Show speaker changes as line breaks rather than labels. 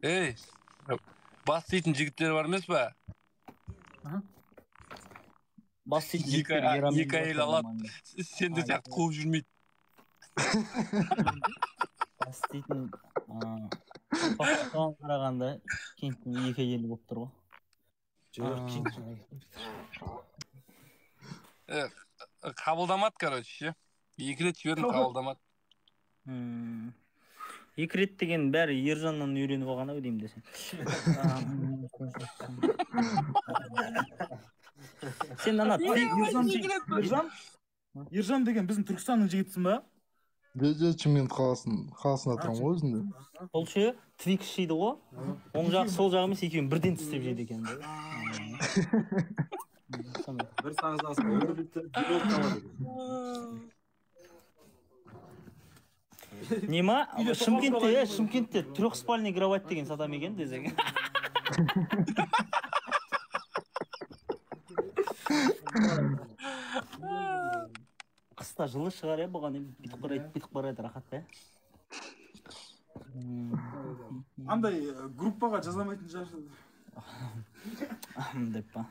Ey, бас дейтін жігіттер бар емес па?
Бас дейтін жігіттер
екі әйел алады, сенде сияқты қуып жүрмейді.
Бас дейтін соған қарағанда кенттің екі әйелі болып тұр ғой.
Қабылдамады, короче. Екі рет жібердім, қабылдамады.
Екі рет деген бәрі Ержаннан үйреніп алған ау деймін десең. Сен ана
Ержан деген біздің Түркістанның жігітісің ба?
Шымкент қаласында тұрамын ғой өзінде.
Сол ше твикс жейді ғой. Оң жақ сол жақ емес, екеуін бірден тістеп жейді екен.
Бір сағыз
Нема? Шымкентте трехспальный кровать деген сатам екен десең. Қыста жылы шығар бұған бүйтіп қарайды рахат та.
Андай группаға жазамайтын шығар.
Деп па.